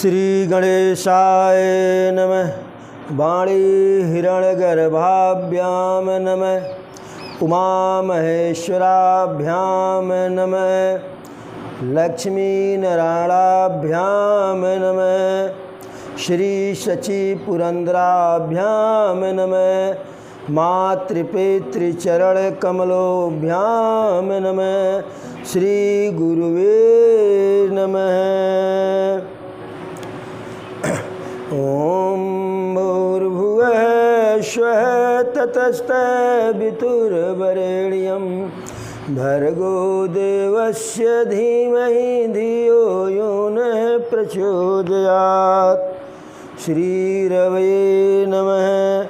श्री गणेशाय नमः। वाणी हिरण्यगर्भाभ्याम नमः। उमामहेश्वराभ्याम नमः। लक्ष्मीनारायणाभ्याम नमः। श्री शचीपुरंदराभ्याम नमः। मातृपितृचरणकमलोभ्याम नमः। श्री गुरुवे नमः। ओम भूर्भुवः स्वः ततस्तवितुर्वरेण्यं भर्गो देवस्य धीमहि धियो यो नः प्रचोदयात्। श्रीरवये नमः।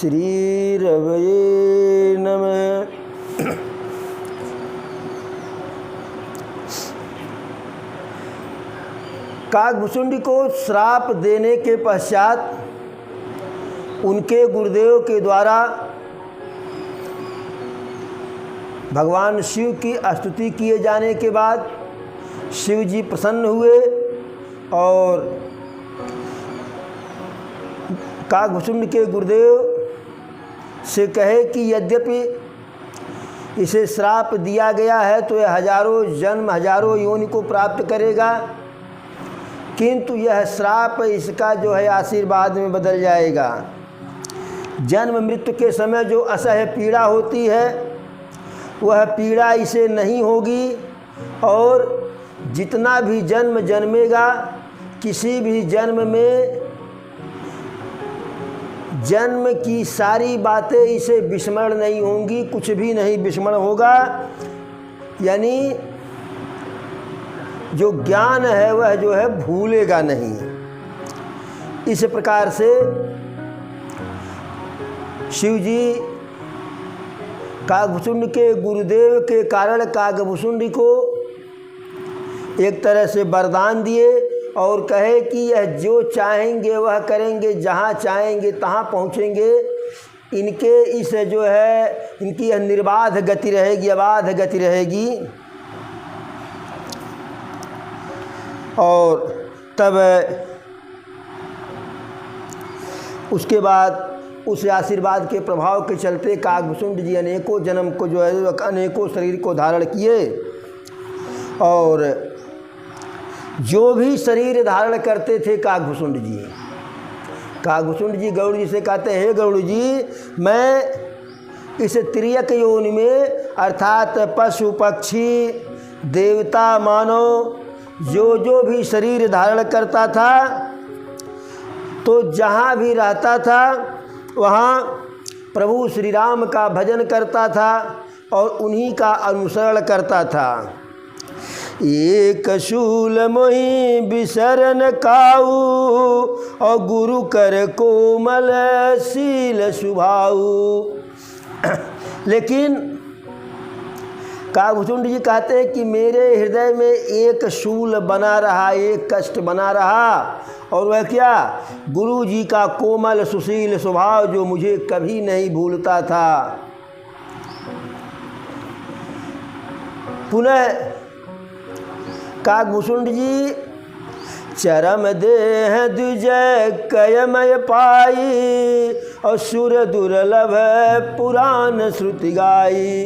श्रीरवये नमः। काकभुसुंडी को श्राप देने के पश्चात उनके गुरुदेव के द्वारा भगवान शिव की स्तुति किए जाने के बाद शिव जी प्रसन्न हुए और काकभुसुंडी के गुरुदेव से कहे कि यद्यपि इसे श्राप दिया गया है तो यह हजारों जन्म हजारों योनि को प्राप्त करेगा, किंतु यह श्राप इसका जो है आशीर्वाद में बदल जाएगा। जन्म मृत्यु के समय जो असह्य पीड़ा होती है वह पीड़ा इसे नहीं होगी और जितना भी जन्म जन्मेगा किसी भी जन्म में जन्म की सारी बातें इसे विस्मरण नहीं होंगी, कुछ भी नहीं विस्मरण होगा। यानी जो ज्ञान है वह जो है भूलेगा नहीं। इस प्रकार से शिव जी काकभुसुंडी के गुरुदेव के कारण काकभुसुंडी को एक तरह से वरदान दिए और कहे कि यह जो चाहेंगे वह करेंगे, जहाँ चाहेंगे तहाँ पहुँचेंगे। इनके इस जो है इनकी यह निर्बाध गति रहेगी, अबाध गति रहेगी। और तब उसके बाद उस आशीर्वाद के प्रभाव के चलते काकभुसुंडी जी अनेकों जन्म को जो है अनेकों शरीर को धारण किए और जो भी शरीर धारण करते थे काकभुसुंडी जी गरुड़ जी से कहते हैं, हे गरुड़ जी, मैं इस त्रियक योनि में अर्थात पशु पक्षी देवता मानव जो भी शरीर धारण करता था तो जहाँ भी रहता था वहाँ प्रभु श्री राम का भजन करता था और उन्हीं का अनुसरण करता था। एक शूल मोहि बिसरन काऊ और गुरु कर कोमल शील सुभाऊ। लेकिन काकभुसुंडी जी कहते हैं कि मेरे हृदय में एक शूल बना रहा, एक कष्ट बना रहा, और वह क्या? गुरु जी का कोमल सुशील स्वभाव जो मुझे कभी नहीं भूलता था। पुनः काकभुसुंडी जी चरम देह द्विजय कयमय पाई और सुर दुर्लभ पुराण श्रुति गाई।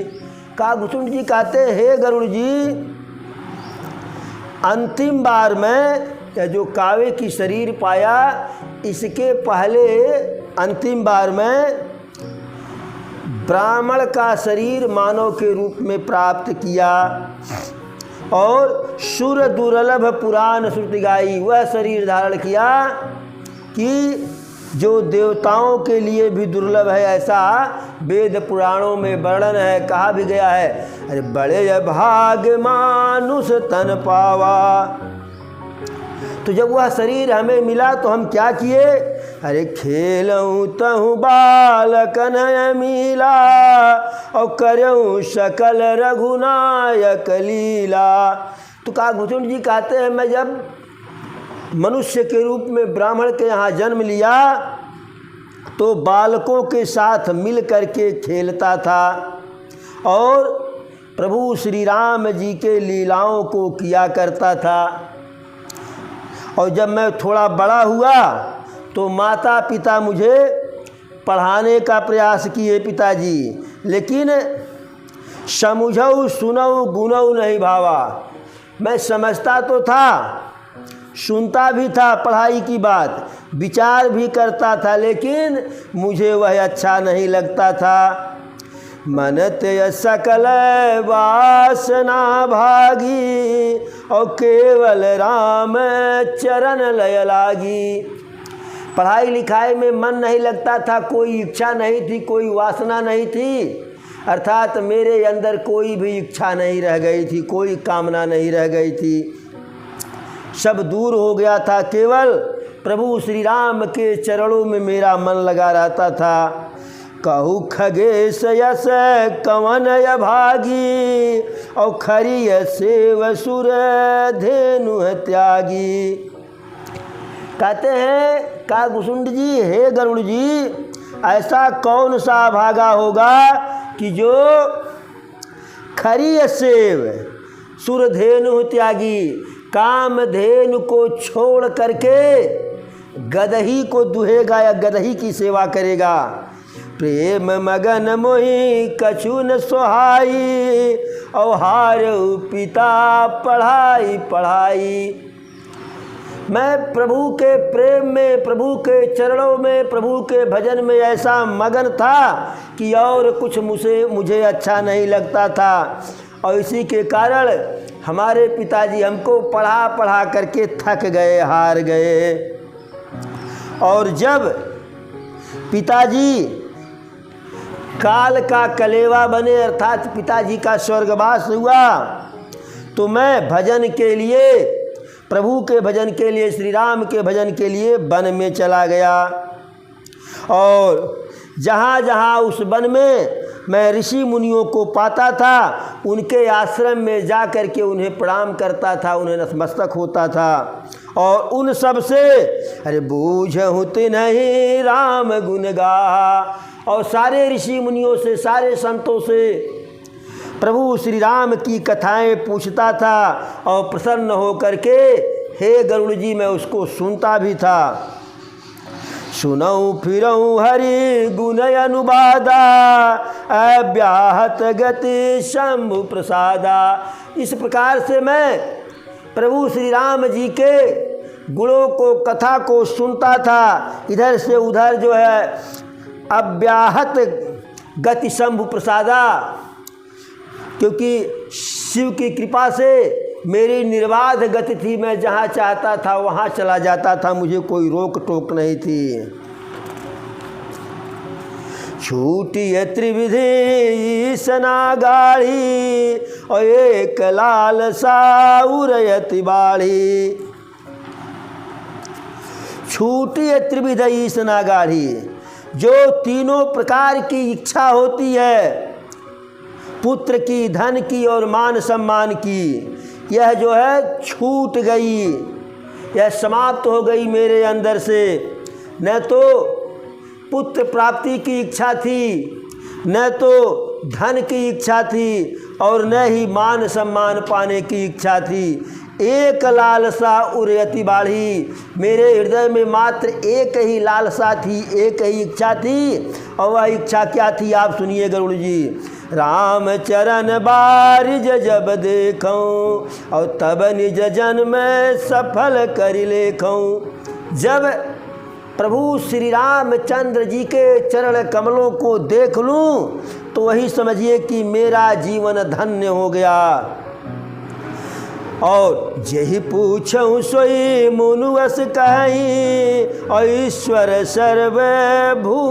काकभुसुंडी जी कहते हैं, हे गरुड़ जी, अंतिम बार में जो कावे की शरीर पाया इसके पहले अंतिम बार में ब्राह्मण का शरीर मानव के रूप में प्राप्त किया और सुर दुर्लभ पुराण श्रुति गाई। वह शरीर धारण किया कि जो देवताओं के लिए भी दुर्लभ है, ऐसा वेद पुराणों में वर्णन है, कहा भी गया है। अरे बड़े भाग मानुष तन पावा। तो जब वह शरीर हमें मिला तो हम क्या किए? अरे खेलऊँ तहु बालकन मिला और करऊँ सकल रघुनायक लीला। तो काकभुसुंडी जी कहते हैं, मैं जब मनुष्य के रूप में ब्राह्मण के यहाँ जन्म लिया तो बालकों के साथ मिल करके खेलता था और प्रभु श्री राम जी के लीलाओं को किया करता था। और जब मैं थोड़ा बड़ा हुआ तो माता पिता मुझे पढ़ाने का प्रयास किए पिताजी, लेकिन समझऊ सुनऊ गुनऊ नहीं भावा। मैं समझता तो था, सुनता भी था पढ़ाई की बात, विचार भी करता था, लेकिन मुझे वह अच्छा नहीं लगता था। मन ते सकल वासना भागी और केवल राम चरण लय लागी। पढ़ाई लिखाई में मन नहीं लगता था, कोई इच्छा नहीं थी, कोई वासना नहीं थी, अर्थात मेरे अंदर कोई भी इच्छा नहीं रह गई थी, कोई कामना नहीं रह गई थी, सब दूर हो गया था। केवल प्रभु श्री राम के चरणों में मेरा मन लगा रहता था। कहु खगेश यस कवन भागी और खरी सेव सुर धेनु त्यागी। कहते हैं काकुसुंड जी, हे गरुड़ जी, ऐसा कौन सा भागा होगा कि जो खरी सेव सुरधेनु त्यागी, कामधेनु को छोड़ करके गदही को दुहेगा या गदही की सेवा करेगा। प्रेम मगन मोहि कछु न सोहाई और हारऊ पिता पढ़ाई पढ़ाई। मैं प्रभु के प्रेम में, प्रभु के चरणों में, प्रभु के भजन में ऐसा मगन था कि और कुछ मुझे अच्छा नहीं लगता था। और इसी के कारण हमारे पिताजी हमको पढ़ा पढ़ा करके थक गए, हार गए। और जब पिताजी काल का कलेवा बने, अर्थात पिताजी का स्वर्गवास हुआ, तो मैं भजन के लिए, प्रभु के भजन के लिए, श्री राम के भजन के लिए वन में चला गया। और जहाँ जहाँ उस वन में मैं ऋषि मुनियों को पाता था, उनके आश्रम में जा कर के उन्हें प्रणाम करता था, उन्हें नतमस्तक होता था। और उन सब से अरे बूझहुत नहीं राम गुण गा, और सारे ऋषि मुनियों से, सारे संतों से प्रभु श्री राम की कथाएं पूछता था और प्रसन्न हो करके हे गरुड़ जी मैं उसको सुनता भी था। सुनऊँ फिरऊँ हरि गुण अनुवादा अव्याहत गति शंभु प्रसादा। इस प्रकार से मैं प्रभु श्री राम जी के गुणों को, कथा को सुनता था, इधर से उधर जो है अव्याहत गति शंभु प्रसादा, क्योंकि शिव की कृपा से मेरी निर्बाध गति थी, मैं जहाँ चाहता था वहाँ चला जाता था, मुझे कोई रोक टोक नहीं थी। छूटी त्रिविधि सना गाढ़ी और एक लाल साउरयति बाढ़ी। छूटी त्रिविधि सना गाढ़ी, जो तीनों प्रकार की इच्छा होती है, पुत्र की, धन की और मान सम्मान की, यह जो है छूट गई, यह समाप्त हो गई मेरे अंदर से। न तो पुत्र प्राप्ति की इच्छा थी, न तो धन की इच्छा थी, और न ही मान सम्मान पाने की इच्छा थी। एक लालसा उरयति बाढ़ी, मेरे हृदय में मात्र एक ही लालसा थी, एक ही इच्छा थी। और वह इच्छा क्या थी आप सुनिए गरुड़ जी। राम चरण बारिज जब देखूं और तब निज जन में सफल कर लेखूं। जब प्रभु श्री रामचंद्र जी के चरण कमलों को देख लूं तो वही समझिए कि मेरा जीवन धन्य हो गया। और जेहि पूछऊँ सोई मुनुअस कहीं और ईश्वर सर्वभूतमय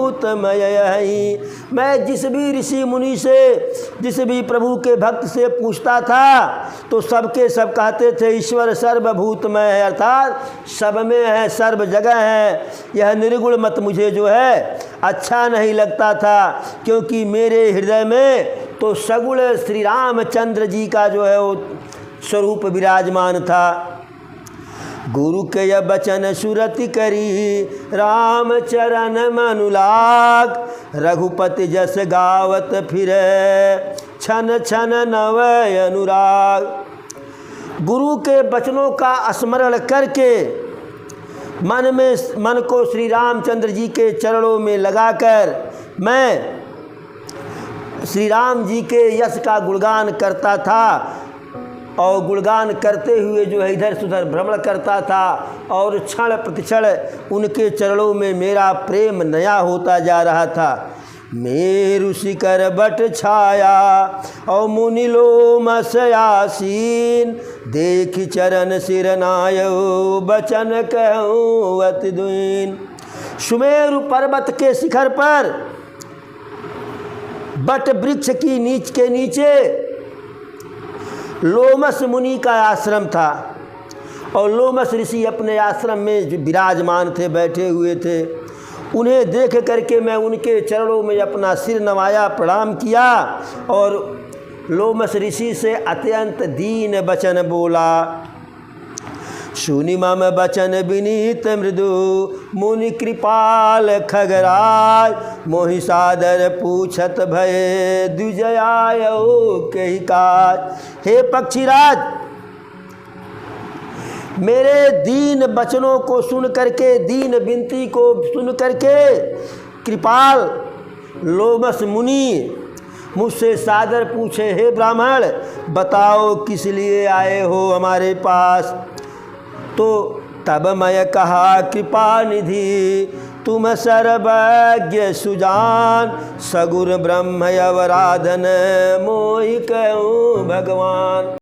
हई। मैं जिस भी ऋषि मुनि से, जिस भी प्रभु के भक्त से पूछता था तो सबके सब कहते थे ईश्वर सर्वभूतमय है, अर्थात सब में है, सर्व जगह है। यह निर्गुण मत मुझे जो है अच्छा नहीं लगता था, क्योंकि मेरे हृदय में तो सगुण श्री रामचंद्र जी का जो है वो स्वरूप विराजमान था। गुरु के यह बचन सुरति करी राम चरण मनुलाग, रघुपति जस गावत फिरे छन छन नव अनुराग। गुरु के बचनों का स्मरण करके मन को श्री रामचंद्र जी के चरणों में लगाकर मैं श्री राम जी के यश का गुणगान करता था और गुणगान करते हुए जो है इधर से उधर भ्रमण करता था और क्षण प्रतिक्षण उनके चरणों में मेरा प्रेम नया होता जा रहा था। मेरु शिखर बट छाया और मुनिलोम सयासीन, देख चरण सिर नायो बचन कहूँ अति दीन। सुमेरु पर्वत के शिखर पर बट वृक्ष की नीच के नीचे लोमस मुनि का आश्रम था और लोमस ऋषि अपने आश्रम में जो विराजमान थे, बैठे हुए थे। उन्हें देख करके मैं उनके चरणों में अपना सिर नवाया, प्रणाम किया और लोमस ऋषि से अत्यंत दीन वचन बोला। सुनि मम बचन विनीत मृदु, मुनि कृपाल खगराज, मोहि सादर पूछत भय द्विजयायो कहि काज। हे पक्षीराज, मेरे दीन वचनों को सुन करके, दीन विनती को सुन करके कृपाल लोमस मुनि मुझसे सादर पूछे, हे ब्राह्मण बताओ किस लिए आए हो हमारे पास। तो तब मैं कहा, कृपा निधि तुम सर्वज्ञ सुजान, सगुर ब्रह्म अवराधन मोहि कहूँ भगवान।